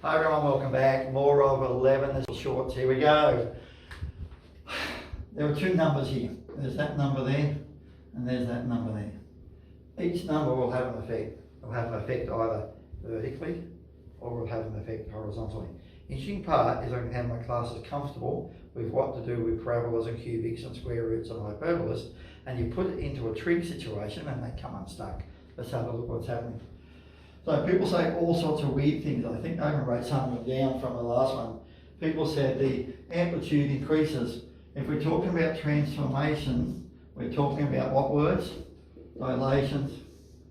Hi everyone, welcome back. More of 11 little shorts. Here we go. There are two numbers here. There's that number there, and there's that number there. Each number will have an effect. It will have an effect either vertically or will have an effect horizontally. Interesting part is I can have my classes comfortable with what to do with parabolas and cubics and square roots and hyperbolas, and you put it into a trig situation and they come unstuck. Let's have a look what's happening. So people say all sorts of weird things. I think I can write some of them down from the last one. People said the amplitude increases. If we're talking about transformations, we're talking about what words? Dilations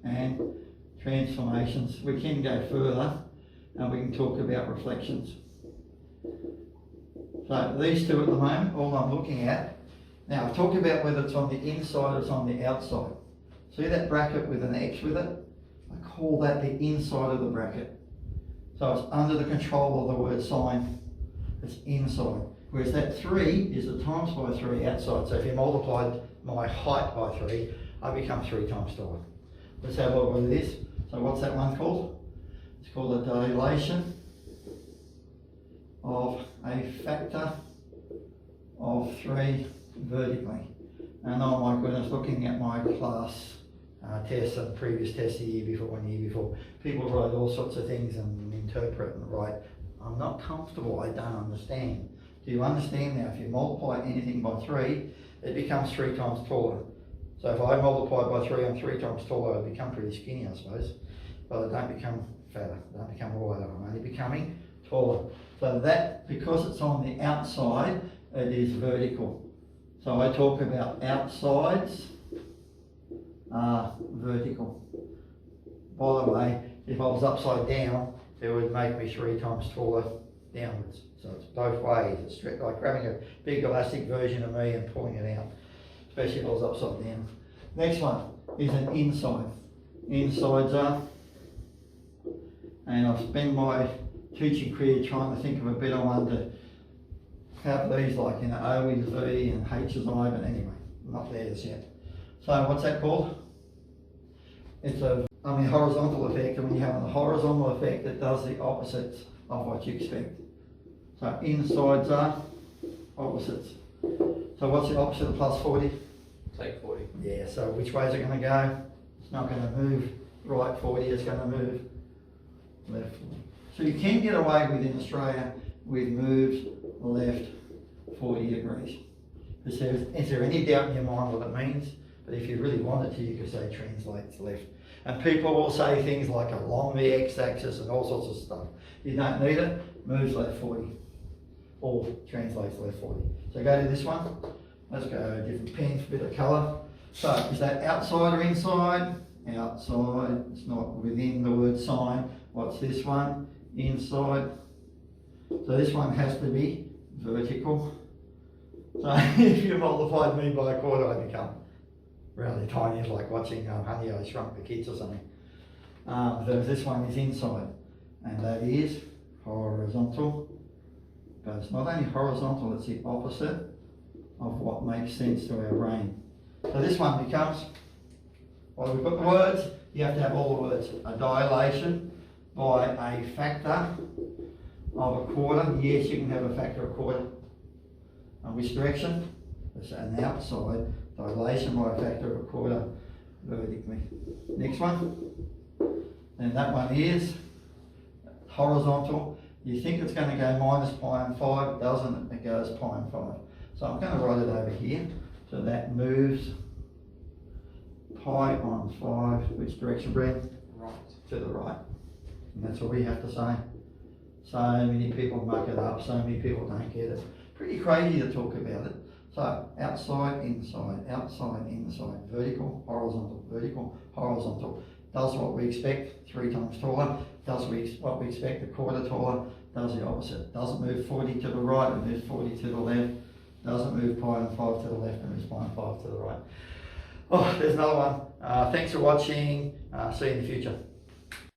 and transformations. We can go further and we can talk about reflections. So these two at the moment, all I'm looking at. Now I've talked about whether it's on the inside or it's on the outside. See that bracket with an X with it? I call that the inside of the bracket. So it's under the control of the word sign. It's inside. Whereas that 3 is a times by 3 outside. So if you multiplied my height by 3, I become 3 times taller. Let's have a look at this. So what's that one called? It's called a dilation of a factor of 3 vertically. And oh my goodness, looking at my class tests and previous tests the year before and the year before, people write all sorts of things and interpret and write. I'm not comfortable, I don't understand. Do you understand now? If you multiply anything by 3, it becomes 3 times taller. So if I multiply by 3, I'm 3 times taller. I become pretty skinny, I suppose. But I don't become fatter, I don't become wider. I'm only becoming taller. So that, because it's on the outside, it is vertical. So I talk about outsides are vertical. By the way, if I was upside down, it would make me 3 times taller downwards. So it's both ways. It's like grabbing a big elastic version of me and pulling it out, especially if I was upside down. Next one is an inside. Insides are, and I've spent my teaching career trying to think of a better one to have these, like, O is V and H is I, but anyway, I'm not there just yet. So what's that called? It's a horizontal effect, and when you have a horizontal effect, it does the opposites of what you expect. So insides are opposites. So what's the opposite of plus 40? Take 40. Yeah, so which way is it going to go? It's not going to move right 40, it's going to move left 40. So you can get away with in Australia with moves left 40 degrees. Is there any doubt in your mind what it means? But if you really wanted to, you could say translates left. And people will say things like along the x-axis and all sorts of stuff. You don't need it, moves left 40. Or translates left 40. So go to this one. Let's go different pen for a bit of colour. So is that outside or inside? Outside. It's not within the word sign. What's this one? Inside. So this one has to be vertical. So if you multiplied me by a quarter, I become really tiny. It's like watching Honey, I Shrunk the Kids or something. So this one is inside, and that is horizontal. But it's not only horizontal, it's the opposite of what makes sense to our brain. So this one becomes, well, we've got the words, you have to have all the words. A dilation by a factor of a quarter. Yes, you can have a factor of a quarter. And which direction? It's an outside dilation by a factor of a quarter vertically. Next one. And that one is horizontal. You think it's going to go minus pi and 5, it doesn't, it goes pi and 5. So I'm going to write it over here. So that moves pi on 5, which direction, Brad? Right. To the right. And that's all we have to say. So many people muck it up, so many people don't get it. Pretty crazy to talk about it. So outside, inside, vertical, horizontal. Does what we expect, 3 times taller. Does what we expect, a quarter taller. Does the opposite. Doesn't move 40 to the right, it moves 40 to the left. Doesn't move pi and 5 to the left, it moves pi and 5 to the right. Oh, there's another one. Thanks for watching. See you in the future.